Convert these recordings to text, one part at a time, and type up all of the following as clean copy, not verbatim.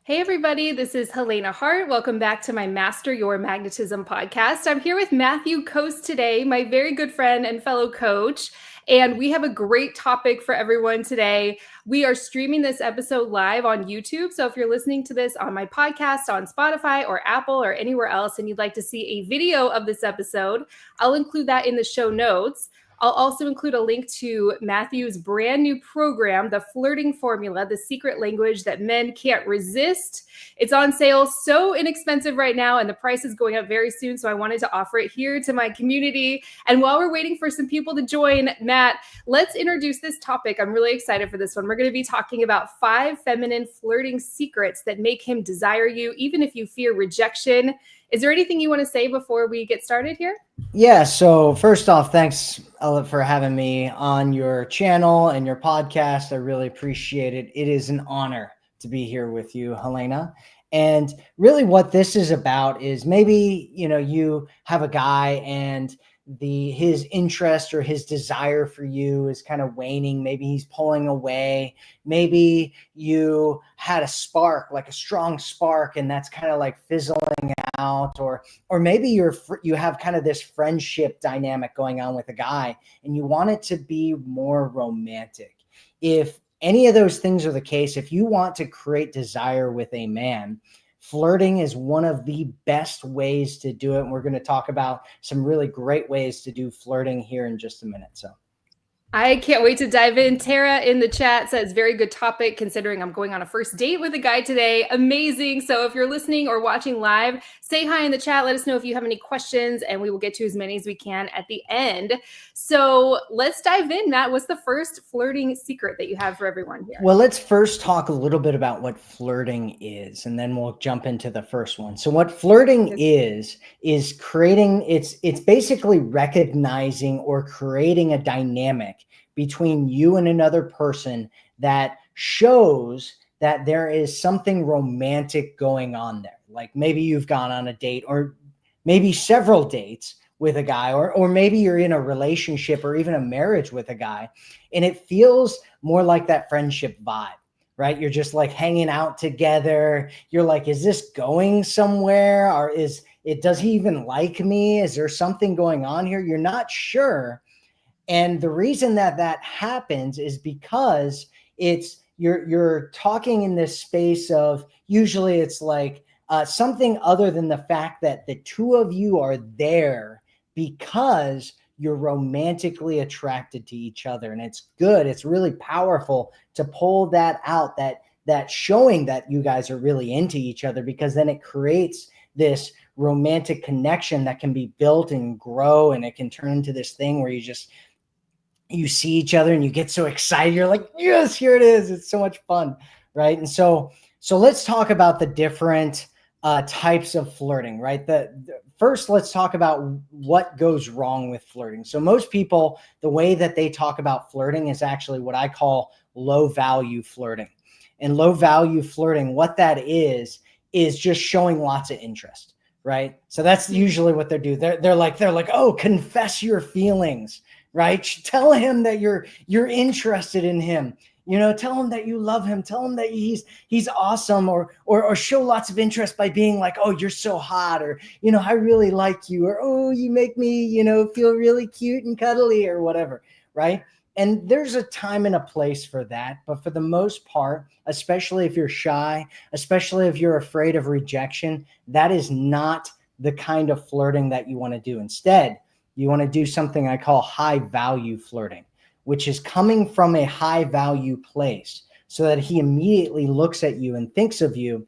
Hey, everybody, this is Helena Hart. Welcome back to my Master Your Magnetism podcast. I'm here with Matthew Coast today, my very good friend and fellow coach. And we have a great topic for everyone today. We are streaming this episode live on YouTube. So if you're listening to this on my podcast, on Spotify or Apple or anywhere else, and you'd like to see a video of this episode, I'll include that in the show notes. I'll also include a link to Matthew's brand new program, The Flirting Formula, the secret language that men can't resist. It's on sale, so inexpensive right now, and the price is going up very soon. So I wanted to offer it here to my community. And while we're waiting for some people to join, Matt, let's introduce this topic. I'm really excited for this one. We're going to be talking about 5 feminine flirting secrets that make him desire you, even if you fear rejection. Is there anything you want to say before we get started here? Yeah. So first off, thanks for having me on your channel and your podcast. I really appreciate it. It is an honor to be here with you, Helena. And really what this is about is maybe, you have a guy and his interest or his desire for you is kind of waning. Maybe he's pulling away. Maybe you had a spark, like a strong spark, and that's kind of like fizzling out, or maybe you have kind of this friendship dynamic going on with a guy and you want it to be more romantic. If any of those things are the case, if you want to create desire with a man, flirting is one of the best ways to do it. And we're going to talk about some really great ways to do flirting here in just a minute. So I can't wait to dive in. Tara in the chat says, very good topic considering I'm going on a first date with a guy today. Amazing. So if you're listening or watching live, say hi in the chat. Let us know if you have any questions and we will get to as many as we can at the end. So let's dive in, Matt. What's the first flirting secret that you have for everyone here? Well, let's first talk a little bit about what flirting is, and then we'll jump into the first one. So what flirting is creating, it's basically recognizing or creating a dynamic between you and another person that shows that there is something romantic going on there. Like maybe you've gone on a date or maybe several dates with a guy, or maybe you're in a relationship or even a marriage with a guy, and it feels more like that friendship vibe, right? You're just like hanging out together. You're like, is this going somewhere? Or does he even like me? Is there something going on here? You're not sure. And the reason that happens is because you're talking in this space of, usually it's like something other than the fact that the two of you are there because you're romantically attracted to each other. And it's good. It's really powerful to pull that out, that showing that you guys are really into each other, because then it creates this romantic connection that can be built and grow. And it can turn into this thing where you see each other and you get so excited. You're like, yes, here it is. It's so much fun. Right. And so let's talk about the different types of flirting, right? First, let's talk about what goes wrong with flirting. So most people, the way that they talk about flirting is actually what I call low value flirting. And low value flirting, what that is just showing lots of interest, right? So that's usually what they do. They're like, oh, confess your feelings, right? Tell him that you're interested in him. Tell him that you love him. Tell him that he's awesome, or show lots of interest by being like, oh, you're so hot, or, I really like you, or, oh, you make me, feel really cute and cuddly, or whatever. Right. And there's a time and a place for that. But for the most part, especially if you're shy, especially if you're afraid of rejection, that is not the kind of flirting that you want to do. Instead, you want to do something I call high value flirting, which is coming from a high value place, so that he immediately looks at you and thinks of you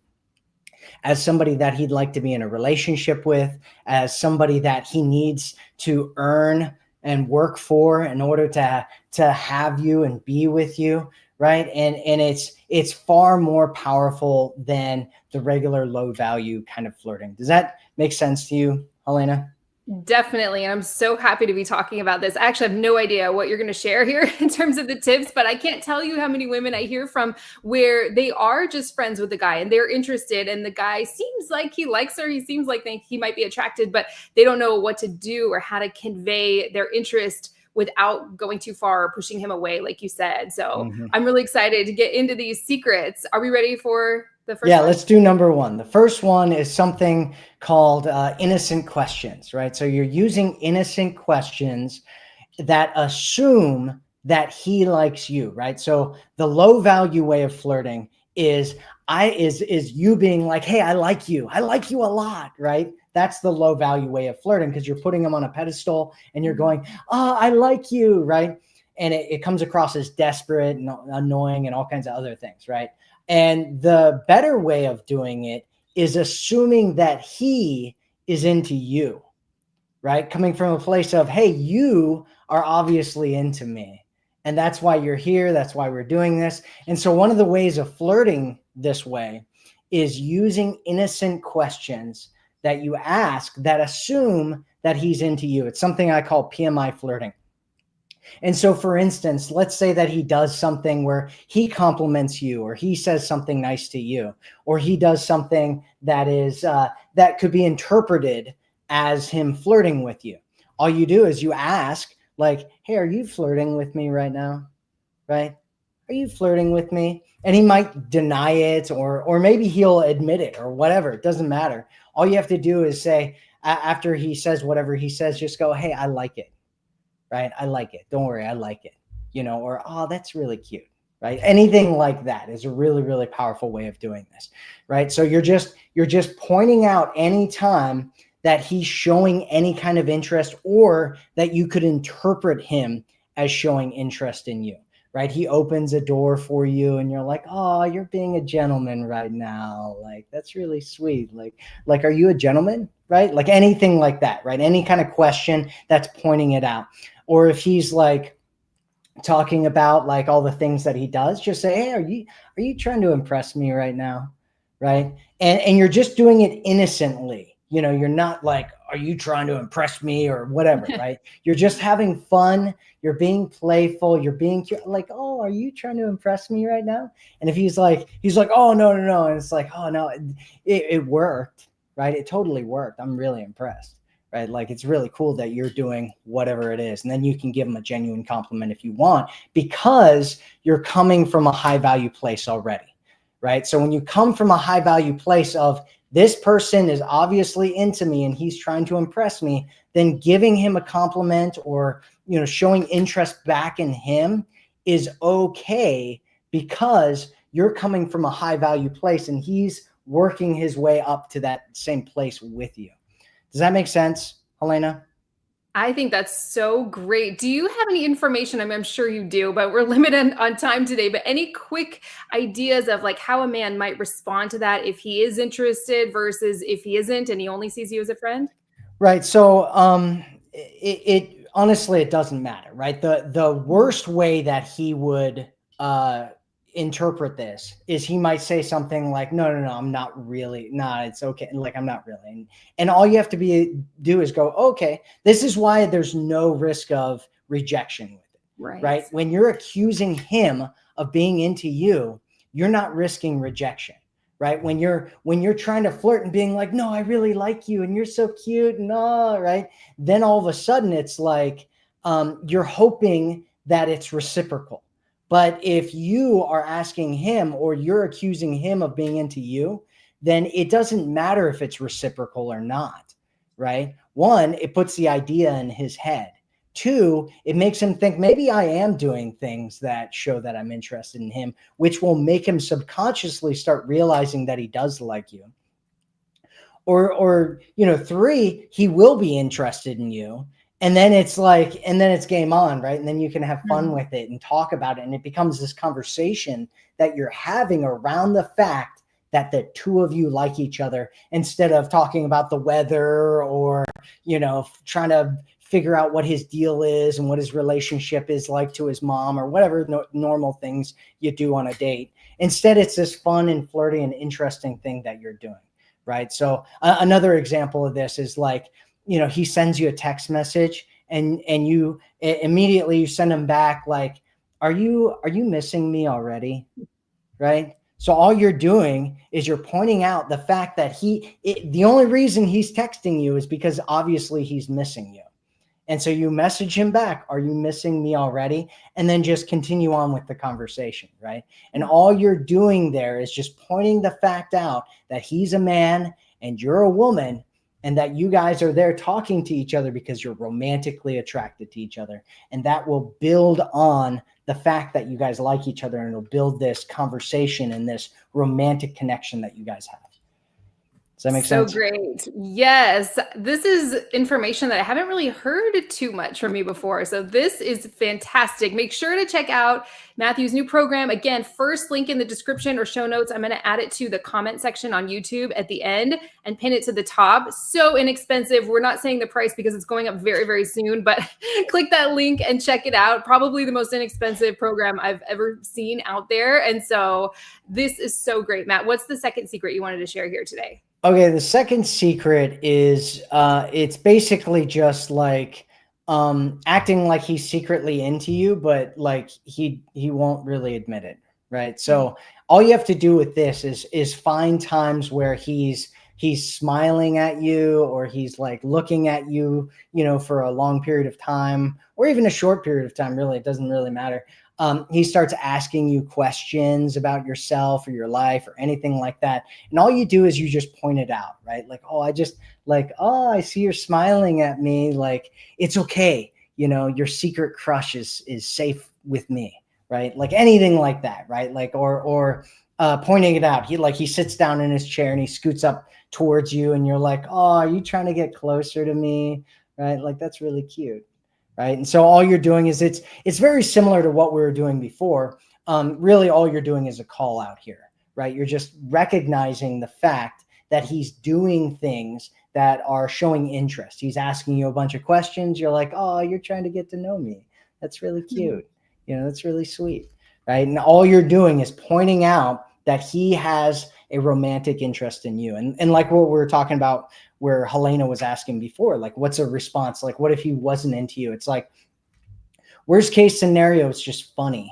as somebody that he'd like to be in a relationship with, as somebody that he needs to earn and work for in order to have you and be with you, right? And it's far more powerful than the regular low value kind of flirting. Does that make sense to you, Helena? Definitely. And I'm so happy to be talking about this. I actually have no idea what you're going to share here in terms of the tips, but I can't tell you how many women I hear from where they are just friends with the guy and they're interested, and the guy seems like he likes her. He seems like he might be attracted, but they don't know what to do or how to convey their interest without going too far or pushing him away, like you said. So I'm really excited to get into these secrets. Are we ready for The first Yeah, one? let's do number one. The first one is something called innocent questions, right? So you're using innocent questions that assume that he likes you, right? So the low value way of flirting is you being like, hey, I like you a lot, right? That's the low value way of flirting, because you're putting him on a pedestal and you're going, oh, I like you, right? And it comes across as desperate and annoying and all kinds of other things, right? And the better way of doing it is assuming that he is into you, right? Coming from a place of, hey, you are obviously into me. And that's why you're here. That's why we're doing this. And so one of the ways of flirting this way is using innocent questions that you ask that assume that he's into you. It's something I call PMI flirting. And so, for instance, let's say that he does something where he compliments you, or he says something nice to you, or he does something that is that could be interpreted as him flirting with you. All you do is you ask, like, "Hey, are you flirting with me right now? Right? Are you flirting with me?" And he might deny it, or maybe he'll admit it, or whatever. It doesn't matter. All you have to do is say, after he says whatever he says, just go, "Hey, I like it." Right? I like it. Don't worry, I like it. Or, oh, that's really cute. Right? Anything like that is a really, really powerful way of doing this. Right? So you're just pointing out any time that he's showing any kind of interest, or that you could interpret him as showing interest in you. Right? He opens a door for you and you're like, oh, you're being a gentleman right now. Like, that's really sweet. Like, are you a gentleman? Right? Like anything like that, right? Any kind of question that's pointing it out. Or if he's like talking about like all the things that he does, just say, hey, are you trying to impress me right now? Right? And you're just doing it innocently. You're not like, are you trying to impress me or whatever, right? You're just having fun. You're being playful. You're being like, oh, are you trying to impress me right now? And if he's like, oh, no. And it's like, oh, no, it worked, right? It totally worked. I'm really impressed. Right? Like, it's really cool that you're doing whatever it is. And then you can give them a genuine compliment if you want, because you're coming from a high value place already. Right? So when you come from a high value place of, this person is obviously into me and he's trying to impress me, then giving him a compliment, or, showing interest back in him is okay, because you're coming from a high value place and he's working his way up to that same place with you. Does that make sense, Helena? I think that's so great. Do you have any information? I'm sure you do, but we're limited on time today. But any quick ideas of like how a man might respond to that if he is interested versus if he isn't and he only sees you as a friend? Right. So it honestly, it doesn't matter, right? The worst way that he would interpret this is he might say something like, no, I'm not really, nah, it's okay, like, I'm not really. And all you have to do is go, okay, this is why there's no risk of rejection with it. Right? When you're accusing him of being into you, you're not risking rejection. Right? When you're trying to flirt and being like, no, I really like you and you're so cute and all, right? Then all of a sudden it's like, you're hoping that it's reciprocal. But if you are asking him, or you're accusing him of being into you, then it doesn't matter if it's reciprocal or not, right? One, it puts the idea in his head. Two, it makes him think, maybe I am doing things that show that I'm interested in him, which will make him subconsciously start realizing that he does like you. Or three, he will be interested in you. And then it's game on, right? And then you can have fun with it and talk about it. And it becomes this conversation that you're having around the fact that the two of you like each other, instead of talking about the weather, or, trying to figure out what his deal is and what his relationship is like to his mom, or whatever normal things you do on a date. Instead, it's this fun and flirty and interesting thing that you're doing. Right. So another example of this is like, he sends you a text message and you immediately you send him back like, are you missing me already? Right. So all you're doing is you're pointing out the fact that the only reason he's texting you is because obviously he's missing you. And so you message him back, are you missing me already? And then just continue on with the conversation, right? And all you're doing there is just pointing the fact out that he's a man and you're a woman, and that you guys are there talking to each other because you're romantically attracted to each other. And that will build on the fact that you guys like each other, and it'll build this conversation and this romantic connection that you guys have. Does that make sense? So great. Yes. This is information that I haven't really heard too much from you before. So this is fantastic. Make sure to check out Matthew's new program. Again, first link in the description or show notes. I'm going to add it to the comment section on YouTube at the end and pin it to the top. So inexpensive. We're not saying the price because it's going up very, very soon, but click that link and check it out. Probably the most inexpensive program I've ever seen out there. And so this is so great. Matt, what's the second secret you wanted to share here today? Okay, the second secret is it's basically just like acting like he's secretly into you, but like he won't really admit it, right? So all you have to do with this is find times where he's smiling at you, or he's like looking at you, you know, for a long period of time, or even a short period of time. Really, it doesn't really matter. He starts asking you questions about yourself or your life or anything like that. And all you do is you just point it out, right? Like, oh, I see you're smiling at me. Like, it's okay. You know, your secret crush is safe with me, right? Like anything like that, right? Like, or pointing it out. He sits down in his chair and he scoots up towards you, and you're like, oh, are you trying to get closer to me? Right? Like, that's really cute. Right. And so all you're doing is it's very similar to what we were doing before. Really, all you're doing is a call out here, right? You're just recognizing the fact that he's doing things that are showing interest. He's asking you a bunch of questions. You're like, oh, you're trying to get to know me. That's really cute. You know, that's really sweet. Right. And all you're doing is pointing out that he has a romantic interest in you. And like what we were talking about, where Helena was asking before, like, what's a response? Like, what if he wasn't into you? It's like, worst case scenario, it's just funny,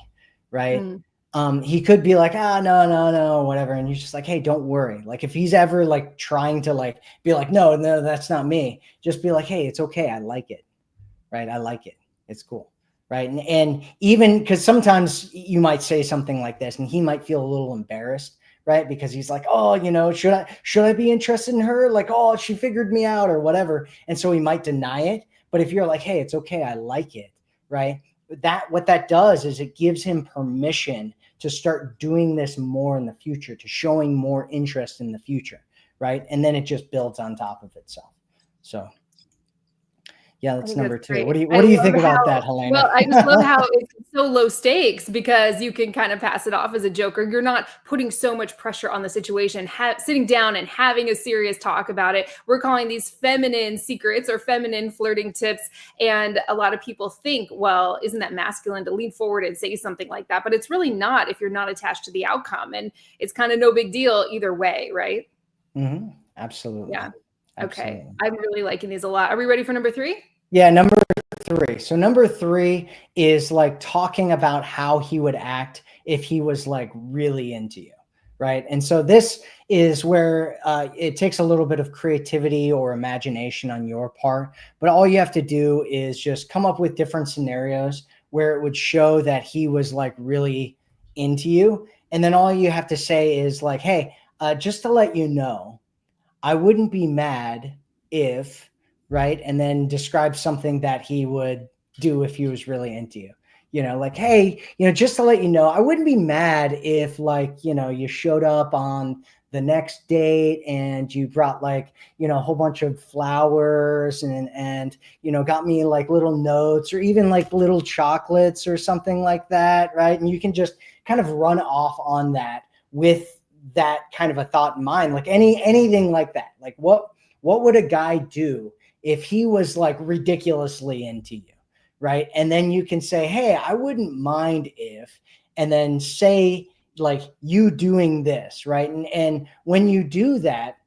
right? He could be like, no, whatever. And you're just like, hey, don't worry. Like, if he's ever like trying to like be like, no, that's not me. Just be like, hey, it's okay. I like it. Right. I like it. It's cool. Right. And even because sometimes you might say something like this and he might feel a little embarrassed, right? Because he's like, oh, you know, should I be interested in her? Like, oh, she figured me out or whatever. And so he might deny it. But if you're like, hey, it's okay, I like it, right? What that does is it gives him permission to start doing this more in the future, to showing more interest in the future, right? And then it just builds on top of itself. So yeah, that's number two. What do you think about that, Helena? Well, I just love how it's so low stakes, because you can kind of pass it off as a joke, or you're not putting so much pressure on the situation, sitting down and having a serious talk about it. We're calling these feminine secrets or feminine flirting tips. And a lot of people think, well, isn't that masculine to lean forward and say something like that? But it's really not if you're not attached to the outcome. And it's kind of no big deal either way, right? Mm-hmm. Absolutely. Yeah. Absolutely. Okay. I'm really liking these a lot. Are we ready for number 3? Yeah, number 3. So number 3 is like talking about how he would act if he was like really into you, right? And so this is where it takes a little bit of creativity or imagination on your part, but all you have to do is just come up with different scenarios where it would show that he was like really into you. And then all you have to say is like, hey, just to let you know, I wouldn't be mad if, right? And then describe something that he would do if he was really into you. You know, like, hey, you know, just to let you know, I wouldn't be mad if, like, you know, you showed up on the next date and you brought like, you know, a whole bunch of flowers and, you know, got me like little notes or even like little chocolates or something like that. Right. And you can just kind of run off on that with that kind of a thought in mind, like anything like that. Like what would a guy do if he was like ridiculously into you, right? And then you can say, hey, I wouldn't mind if, and then say like you doing this, right? And when you do that,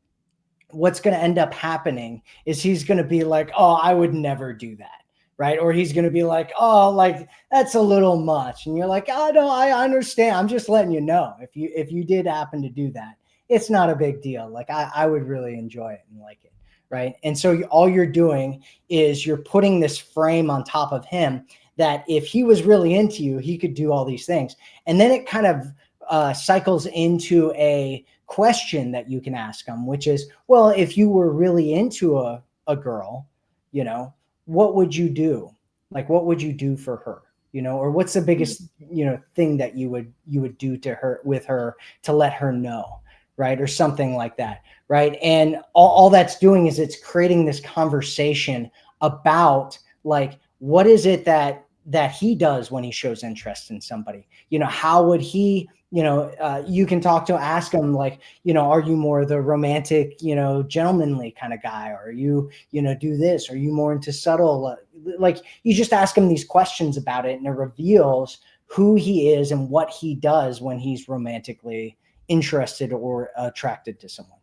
what's going to end up happening is he's going to be like, oh, I would never do that. Right. Or he's going to be like, oh, like that's a little much. And you're like, oh, no, I understand. I'm just letting you know if you did happen to do that, it's not a big deal. Like I would really enjoy it and like it. right? And so all you're doing is you're putting this frame on top of him that if he was really into you, he could do all these things. And then it kind of cycles into a question that you can ask him, which is, well, if you were really into a girl, you know, what would you do? Like, what would you do for her? You know, or what's the biggest, you know, thing that you would do to her, with her, to let her know, right? Or something like that, right? And all that's doing is it's creating this conversation about, like, what is it that he does when he shows interest in somebody? You know, how would he, you know, you can ask him, like, you know, are you more the romantic, you know, gentlemanly kind of guy? Or are you, you know, do this? Are you more into subtle? Like, you just ask him these questions about it, and it reveals who he is and what he does when he's romantically interested or attracted to someone.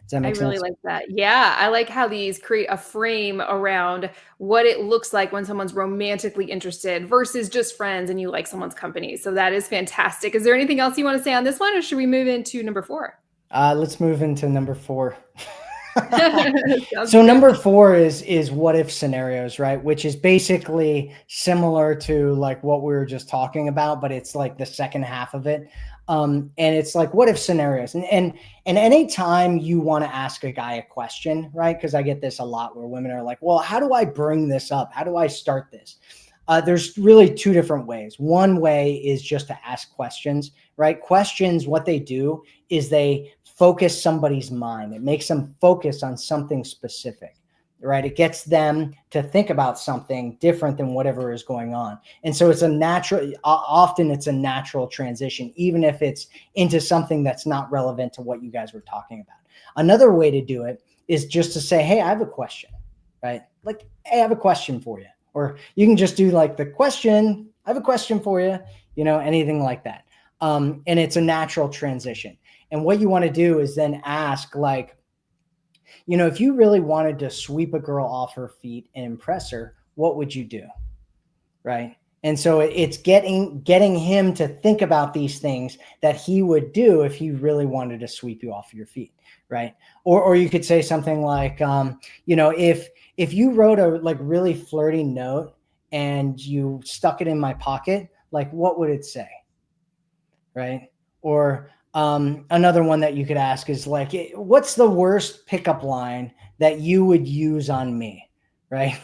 Does that make sense? I really like that. Yeah, I like how these create a frame around what it looks like when someone's romantically interested versus just friends and you like someone's company. So that is fantastic. Is there anything else you want to say on this one, or should we move into number 4? Let's move into number 4. Sounds So good. number 4 is what if scenarios, right? Which is basically similar to like what we were just talking about, but it's like the second half of it. And it's like, what if scenarios? And anytime you want to ask a guy a question, right? Because I get this a lot where women are like, well, how do I bring this up? How do I start this? There's really 2 different ways. One way is just to ask questions, right? Questions, what they do is they focus somebody's mind. It makes them focus on something specific, right? It gets them to think about something different than whatever is going on. And so it's a natural, often it's a natural transition, even if it's into something that's not relevant to what you guys were talking about. Another way to do it is just to say, hey, I have a question, right? Like, hey, I have a question for you. Or you can just do like the question, I have a question for you, you know, anything like that. And it's a natural transition. And what you want to do is then ask, like, you know, if you really wanted to sweep a girl off her feet and impress her, what would you do? Right. And so it's getting him to think about these things that he would do if he really wanted to sweep you off your feet. Right. Or you could say something like, you know, if you wrote a like really flirty note and you stuck it in my pocket, like, what would it say? Right. Or another one that you could ask is like, what's the worst pickup line that you would use on me? Right.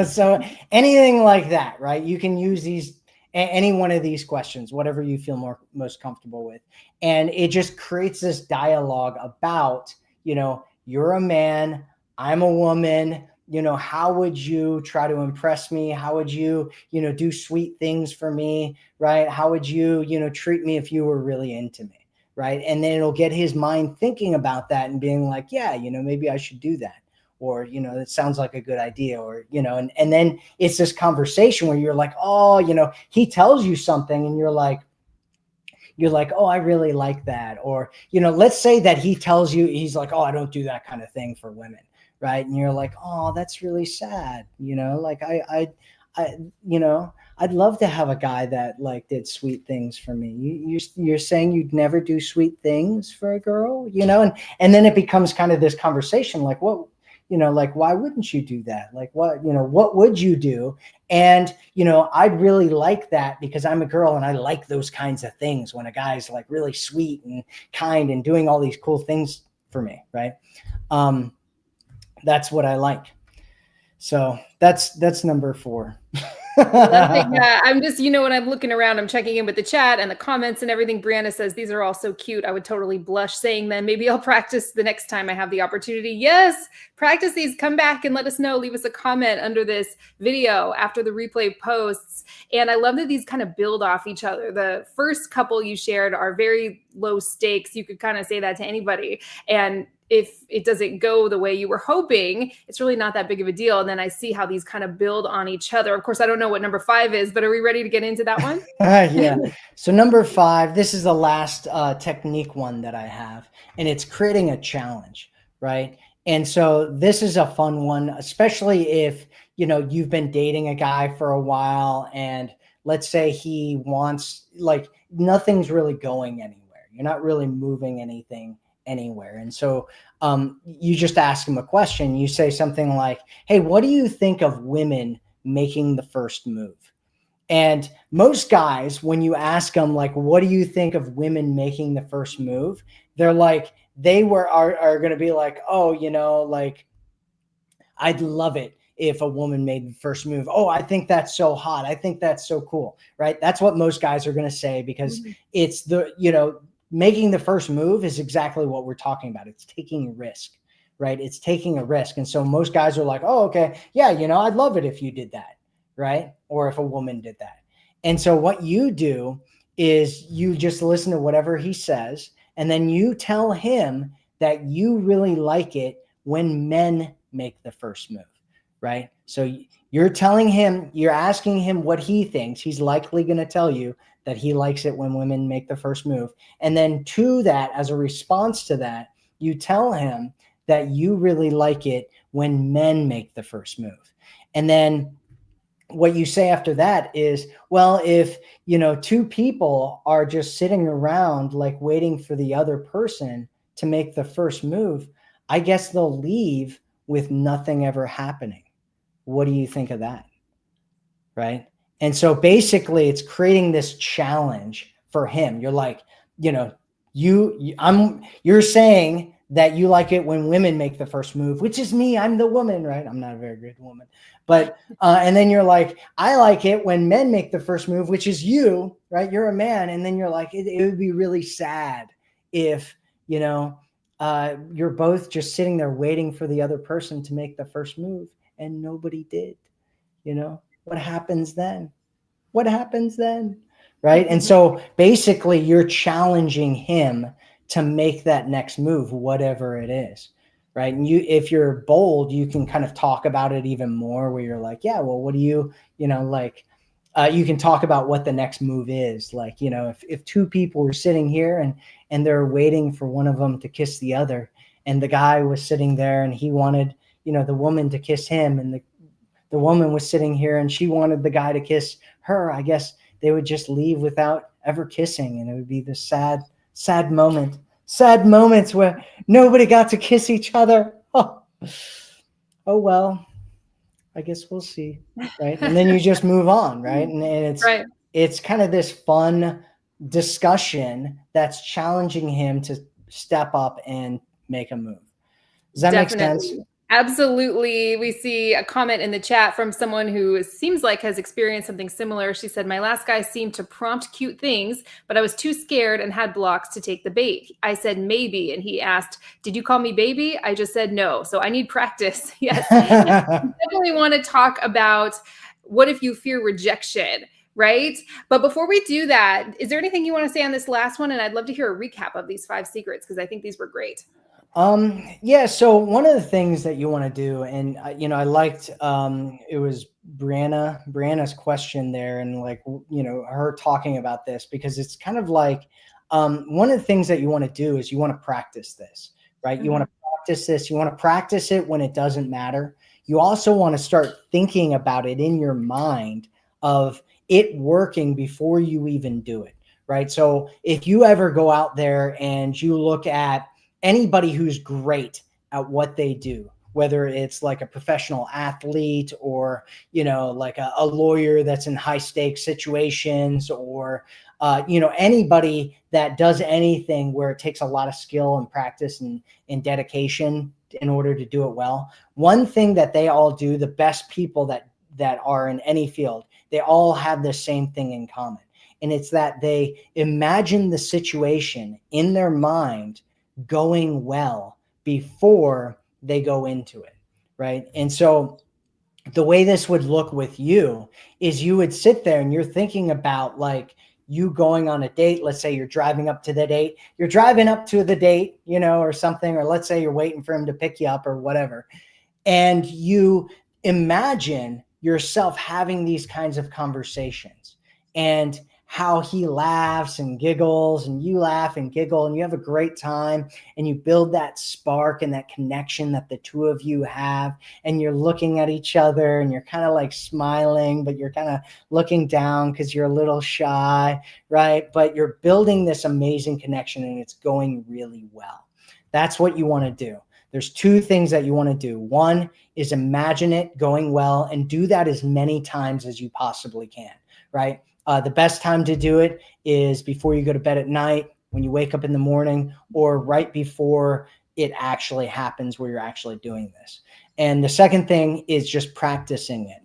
So anything like that, right? You can use these, any one of these questions, whatever you feel most comfortable with. And it just creates this dialogue about, you know, you're a man, I'm a woman, you know, how would you try to impress me? How would you, you know, do sweet things for me? Right. How would you, you know, treat me if you were really into me? Right. And then it'll get his mind thinking about that and being like, yeah, you know, maybe I should do that. Or, you know, that sounds like a good idea. Or, you know, and then it's this conversation where you're like, oh, you know, he tells you something and you're like, oh, I really like that. Or, you know, let's say that he tells you, he's like, oh, I don't do that kind of thing for women. Right. And you're like, oh, that's really sad. You know, like I, you know, I'd love to have a guy that like did sweet things for me. You're saying you'd never do sweet things for a girl, you know, and then it becomes kind of this conversation like, what, you know, like, why wouldn't you do that? Like, what, you know, what would you do? And, you know, I'd really like that because I'm a girl and I like those kinds of things when a guy's like really sweet and kind and doing all these cool things for me. Right. That's what I like. So that's number 4. Love it. Yeah, I'm just, you know, when I'm looking around, I'm checking in with the chat and the comments and everything. Brianna says these are all so cute. I would totally blush saying them. Maybe I'll practice the next time I have the opportunity. Yes, practice these. Come back and let us know. Leave us a comment under this video after the replay posts. And I love that these kind of build off each other. The first couple you shared are very low stakes. You could kind of say that to anybody. And if it doesn't go the way you were hoping, it's really not that big of a deal. And then I see how these kind of build on each other. Of course, I don't know what number 5 is, but are we ready to get into that one? Yeah. So number 5, this is the last technique one that I have, and it's creating a challenge, right? And so this is a fun one, especially if, you know, you've been dating a guy for a while and let's say he wants, like, nothing's really going anywhere. You're not really moving anything anywhere. And so you just ask him a question. You say something like, hey, what do you think of women making the first move? And most guys, when you ask them, like, what do you think of women making the first move? They're like, are going to be like, oh, like, I'd love it if a woman made the first move. Oh, I think that's so hot. I think that's so cool. Right. That's what most guys are going to say, because it's making the first move is exactly what we're talking about. It's taking a risk, right? It's taking a risk. And so most guys are like, oh, okay, yeah, I'd love it if you did that. Right. Or if a woman did that. And so what you do is you just listen to whatever he says, and then you tell him that you really like it when men make the first move, right? So you're telling him, you're asking him what he thinks. He's likely going to tell you that he likes it when women make the first move. And then to that, as a response to that, you tell him that you really like it when men make the first move. And then what you say after that is, well, if, two people are just sitting around like waiting for the other person to make the first move, I guess they'll leave with nothing ever happening. What do you think of that? Right. And so basically it's creating this challenge for him. You're like, you're saying that you like it when women make the first move, which is me. I'm the woman, right? I'm not a very good woman, but, and then you're like, I like it when men make the first move, which is you, right? You're a man. And then you're like, it would be really sad if, you're both just sitting there waiting for the other person to make the first move and nobody did. What happens then? What happens then? Right. And so basically you're challenging him to make that next move, whatever it is. Right. And if you're bold, you can kind of talk about it even more, where you're like, yeah, well, what do you can talk about what the next move is. Like, if two people were sitting here and they're waiting for one of them to kiss the other, and the guy was sitting there and he wanted, the woman to kiss him, and the woman was sitting here and she wanted the guy to kiss her, I guess they would just leave without ever kissing. And it would be the sad moments where nobody got to kiss each other. Oh well, I guess we'll see. Right. And then you just move on. Right. And it's kind of this fun discussion that's challenging him to step up and make a move. Does that make sense? Absolutely. We see a comment in the chat from someone who seems like has experienced something similar. She said, my last guy seemed to prompt cute things, but I was too scared and had blocks to take the bait. I said, maybe. And he asked, did you call me baby? I just said no. So I need practice. Yes. Definitely want to talk about what if you fear rejection, right? But before we do that, is there anything you want to say on this last one? And I'd love to hear a recap of these 5 secrets, because I think these were great. Yeah. So one of the things that you want to do, and I liked, it was Brianna's question there, and like, her talking about this, because it's kind of like, one of the things that you want to do is you want to practice this, right? You want to practice this. You want to practice it when it doesn't matter. You also want to start thinking about it in your mind of it working before you even do it, right? So if you ever go out there and you look at anybody who's great at what they do, whether it's like a professional athlete or, like a lawyer that's in high stakes situations, or, anybody that does anything where it takes a lot of skill and practice and dedication in order to do it well. One thing that they all do, the best people that are in any field, they all have the same thing in common. And it's that they imagine the situation in their mind going well before they go into it, right? And so the way this would look with you is you would sit there and you're thinking about like you going on a date. Let's say you're driving up to the date, or something, or let's say you're waiting for him to pick you up or whatever. And you imagine yourself having these kinds of conversations and how he laughs and giggles and you laugh and giggle and you have a great time and you build that spark and that connection that the two of you have, and you're looking at each other and you're kind of like smiling, but you're kind of looking down because you're a little shy, right? But you're building this amazing connection and it's going really well. That's what you want to do. There's two things that you want to do. One is imagine it going well and do that as many times as you possibly can, right? The best time to do it is before you go to bed at night, when you wake up in the morning, or right before it actually happens where you're actually doing this. And the second thing is just practicing it.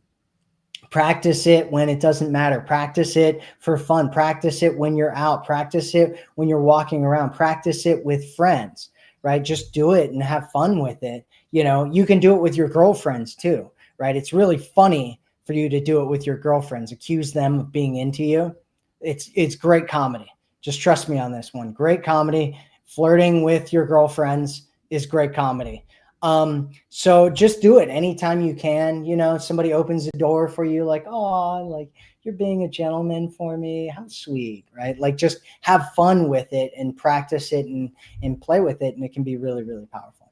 Practice it when it doesn't matter. Practice it for fun. Practice it when you're out. Practice it when you're walking around. Practice it with friends, right? Just do it and have fun with it. You know, you can do it with your girlfriends too, right? It's really funny for you to do it with your girlfriends. Accuse them of being into you. It's great comedy. Just trust me on this one. Great comedy. Flirting with your girlfriends is great comedy. So just do it anytime you can. You know, somebody opens the door for you, like, oh, like you're being a gentleman for me. How sweet, right? Like just have fun with it and practice it and play with it. And it can be really, really powerful.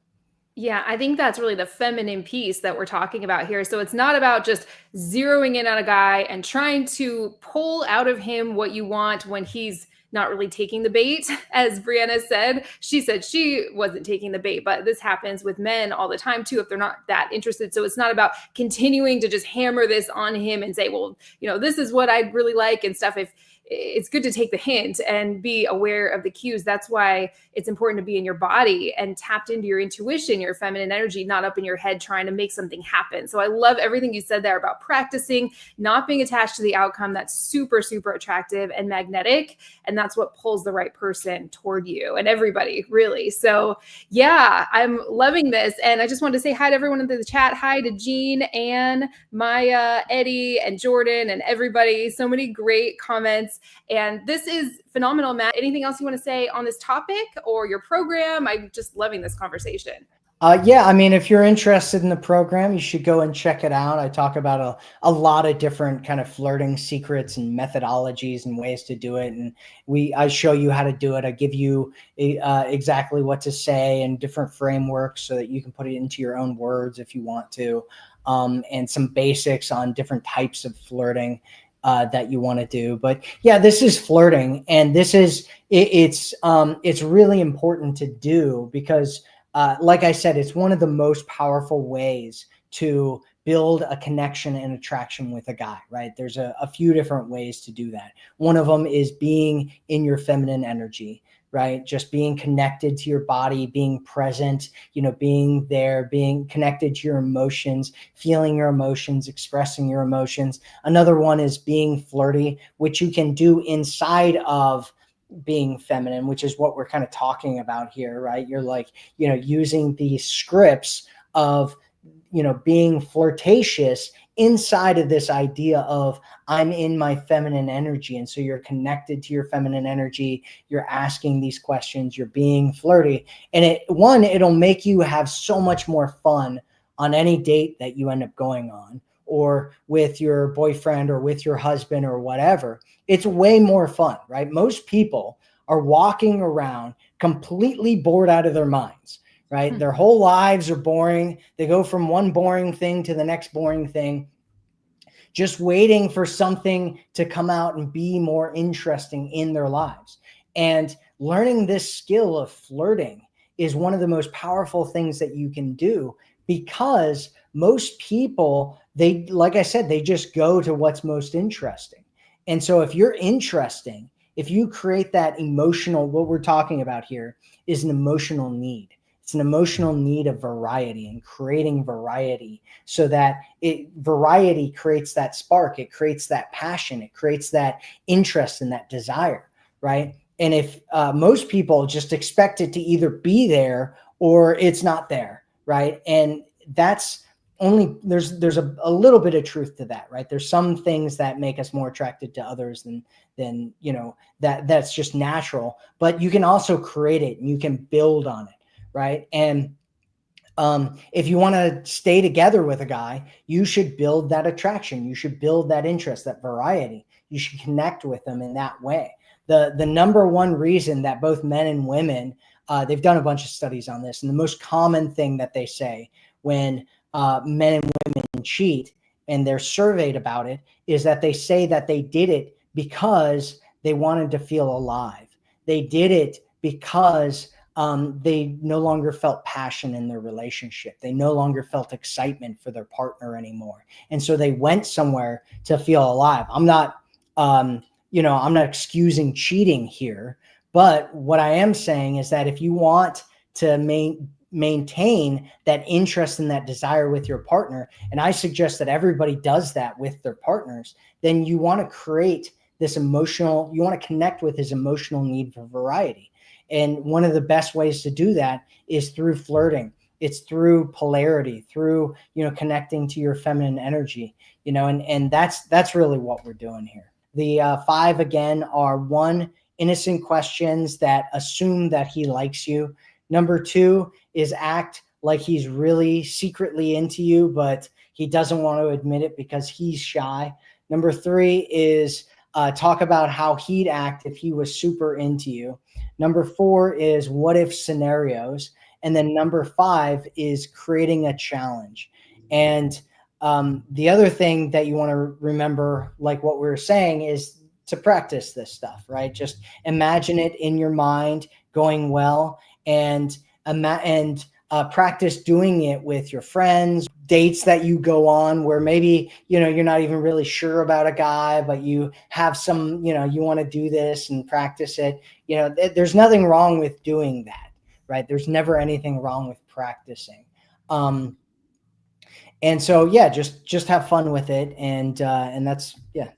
Yeah, I think that's really the feminine piece that we're talking about here. So it's not about just zeroing in on a guy and trying to pull out of him what you want when he's not really taking the bait. As Brianna said, she said she wasn't taking the bait, but this happens with men all the time too if they're not that interested. So it's not about continuing to just hammer this on him and say, well, you know, this is what I'd really like and stuff. If it's good to take the hint and be aware of the cues. That's why it's important to be in your body and tapped into your intuition, your feminine energy, not up in your head trying to make something happen. So I love everything you said there about practicing, not being attached to the outcome. That's super, super attractive and magnetic. And that's what pulls the right person toward you and everybody, really. So yeah, I'm loving this. And I just wanted to say hi to everyone in the chat. Hi to Jean, Anne, Maya, Eddie, and Jordan, and everybody. So many great comments. And this is phenomenal, Matt. Anything else you want to say on this topic or your program? I'm just loving this conversation. Yeah, I mean, if you're interested in the program, you should go and check it out. I talk about a lot of different kind of flirting secrets and methodologies and ways to do it. And I show you how to do it. I give you exactly what to say and different frameworks so that you can put it into your own words if you want to, and some basics on different types of flirting that you want to do. But yeah, this is flirting, and this is it's really important to do because like I said, it's one of the most powerful ways to build a connection and attraction with a guy, right? There's a few different ways to do that. One of them is being in your feminine energy, right? Just being connected to your body, being present, you know, being there, being connected to your emotions, feeling your emotions, expressing your emotions. Another one is being flirty, which you can do inside of being feminine, which is what we're kind of talking about here, right? You're like, you know, using these scripts of, you know, being flirtatious inside of this idea of I'm in my feminine energy. And so you're connected to your feminine energy. You're asking these questions, you're being flirty. And it'll make you have so much more fun on any date that you end up going on, or with your boyfriend or with your husband or whatever. It's way more fun, right? Most people are walking around completely bored out of their minds, right? Their whole lives are boring. They go from one boring thing to the next boring thing, just waiting for something to come out and be more interesting in their lives. And learning this skill of flirting is one of the most powerful things that you can do, because most people, they, like I said, they just go to what's most interesting. And so if you're interesting, if you create that emotional, what we're talking about here is an emotional need. It's an emotional need of variety and creating variety, so that variety creates that spark. It creates that passion. It creates that interest and that desire, right? And if most people just expect it to either be there or it's not there, right? And that's only, there's a little bit of truth to that, right? There's some things that make us more attracted to others than you know, that's just natural, but you can also create it and you can build on it, right? And if you want to stay together with a guy, you should build that attraction. You should build that interest, that variety. You should connect with them in that way. The number one reason that both men and women, they've done a bunch of studies on this, and the most common thing that they say when men and women cheat and they're surveyed about it is that they say that they did it because they wanted to feel alive. They did it because they no longer felt passion in their relationship. They no longer felt excitement for their partner anymore. And so they went somewhere to feel alive. I'm not, I'm not excusing cheating here, but what I am saying is that if you want to maintain that interest and that desire with your partner, and I suggest that everybody does that with their partners, then you want to create this emotional, you want to connect with his emotional need for variety. And one of the best ways to do that is through flirting. It's through polarity, through, connecting to your feminine energy, and that's really what we're doing here. The 5 again are: 1, innocent questions that assume that he likes you. Number 2 is act like he's really secretly into you, but he doesn't want to admit it because he's shy. Number 3 is talk about how he'd act if he was super into you. Number 4 is what if scenarios. And then number 5 is creating a challenge. And the other thing that you want to remember, like what we were saying, is to practice this stuff, right? Just imagine it in your mind going well, and practice doing it with your friends, dates that you go on where maybe, you're not even really sure about a guy, but you have some, you want to do this and practice it. There's nothing wrong with doing that, right? There's never anything wrong with practicing. And so, yeah, just have fun with it. And that's, yeah,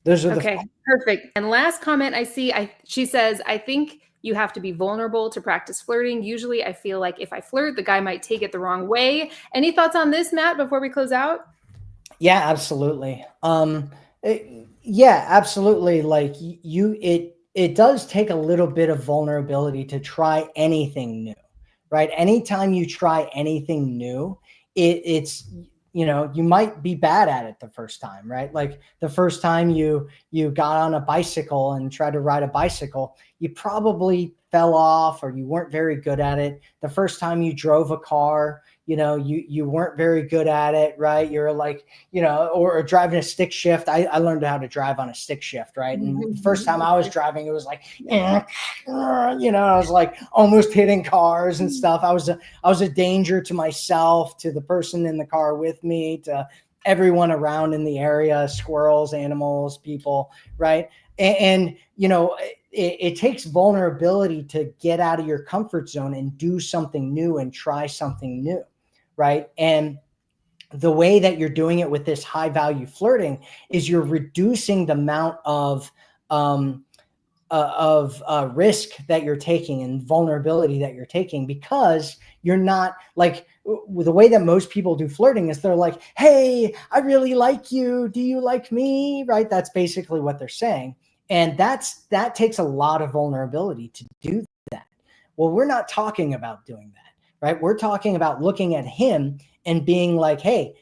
those are okay, perfect. And last comment I see, she says, I think you have to be vulnerable to practice flirting. Usually I feel like if I flirt, the guy might take it the wrong way. Any thoughts on this, Matt, before we close out? Yeah, absolutely. Yeah, absolutely. Like it does take a little bit of vulnerability to try anything new, right? Anytime you try anything new, it's, you might be bad at it the first time, right? Like the first time you got on a bicycle and tried to ride a bicycle, you probably fell off or you weren't very good at it. The first time you drove a car, you weren't very good at it, right? You're like, or driving a stick shift. I learned how to drive on a stick shift, right? And the first time I was driving, it was like, I was like almost hitting cars and stuff. I was a danger to myself, to the person in the car with me, to everyone around in the area, squirrels, animals, people, right? And it takes vulnerability to get out of your comfort zone and do something new and try something new, right? And the way that you're doing it with this high value flirting is you're reducing the amount of risk that you're taking and vulnerability that you're taking, because you're not like, the way that most people do flirting is they're like, hey, I really like you. Do you like me? Right? That's basically what they're saying. And that takes a lot of vulnerability to do that. Well, we're not talking about doing that, right? We're talking about looking at him and being like, hey,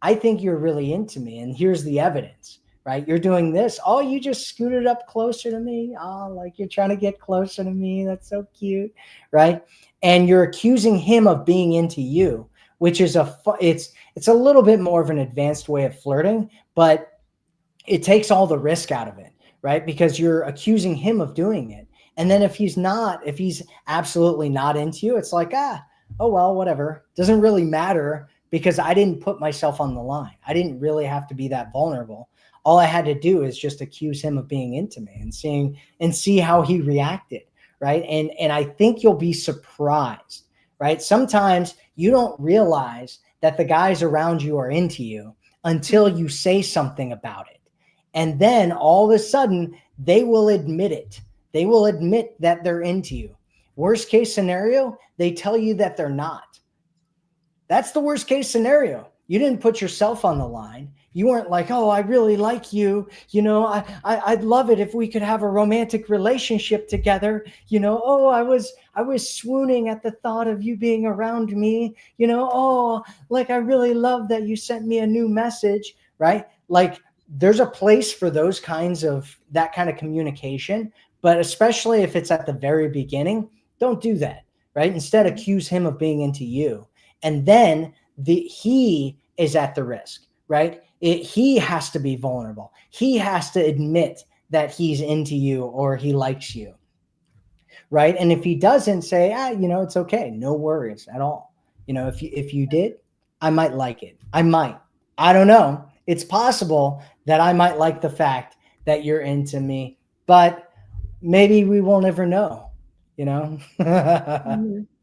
I think you're really into me, and here's the evidence, right? You're doing this. Oh, you just scooted up closer to me. Oh, like you're trying to get closer to me. That's so cute, right? And you're accusing him of being into you, which is it's a little bit more of an advanced way of flirting, but it takes all the risk out of it, right? Because you're accusing him of doing it. And then if he's absolutely not into you, it's like, oh, well, whatever. Doesn't really matter, because I didn't put myself on the line. I didn't really have to be that vulnerable. All I had to do is just accuse him of being into me and see how he reacted, right? And I think you'll be surprised, right? Sometimes you don't realize that the guys around you are into you until you say something about it. And then all of a sudden, they will admit it. They will admit that they're into you. Worst case scenario, they tell you that they're not. That's the worst case scenario. You didn't put yourself on the line. You weren't like, oh, I really like you. I'd love it if we could have a romantic relationship together. Oh, I was swooning at the thought of you being around me. Oh, like I really love that you sent me a new message, right? Like there's a place for that kind of communication, but especially if it's at the very beginning, don't do that, right? Instead, accuse him of being into you. And then he is at the risk, right? He has to be vulnerable. He has to admit that he's into you or he likes you. right? And if he doesn't, say, it's okay, no worries at all. If you did, I might like it. I don't know. It's possible that I might like the fact that you're into me, but maybe we won't ever know,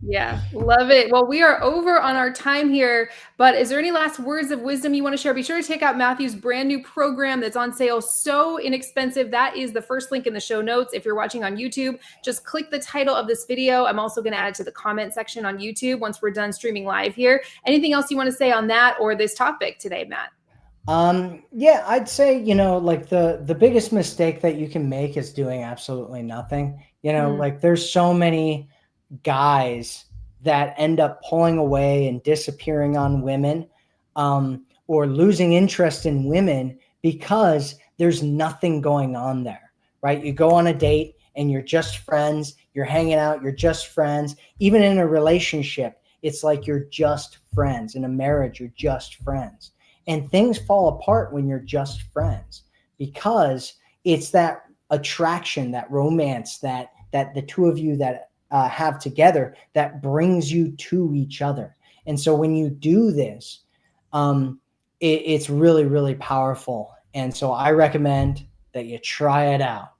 Yeah, love it. Well, we are over on our time here, but is there any last words of wisdom you want to share? Be sure to check out Matthew's brand new program that's on sale, so inexpensive. That is the first link in the show notes. If you're watching on YouTube, just click the title of this video. I'm also going to add it to the comment section on YouTube once we're done streaming live here. Anything else you want to say on that or this topic today, Matt? Yeah, I'd say, like the biggest mistake that you can make is doing absolutely nothing. Like there's so many guys that end up pulling away and disappearing on women, or losing interest in women because there's nothing going on there, right? You go on a date and you're just friends, you're hanging out, you're just friends. Even in a relationship, it's like you're just friends. In a marriage, you're just friends. And things fall apart when you're just friends, because it's that attraction, that romance, that the two of you that have together that brings you to each other. And so when you do this, it's really, really powerful. And so I recommend that you try it out.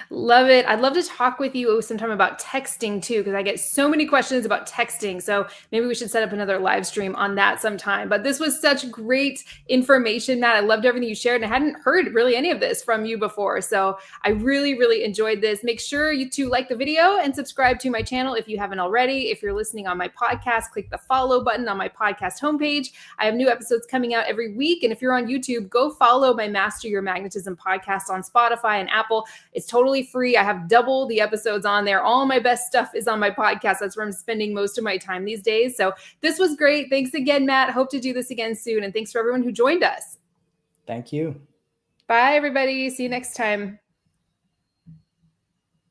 Love it. I'd love to talk with you sometime about texting too, because I get so many questions about texting. So maybe we should set up another live stream on that sometime. But this was such great information, Matt. I loved everything you shared, and I hadn't heard really any of this from you before. So I really, really enjoyed this. Make sure you to like the video and subscribe to my channel if you haven't already. If you're listening on my podcast, click the follow button on my podcast homepage. I have new episodes coming out every week. And if you're on YouTube, go follow my Master Your Magnetism podcast on Spotify and Apple. It's totally free. I have double the episodes on there. All my best stuff is on my podcast. That's where I'm spending most of my time these days. So this was great. Thanks again, Matt. Hope to do this again soon. And thanks for everyone who joined us. Thank you. Bye, everybody. See you next time.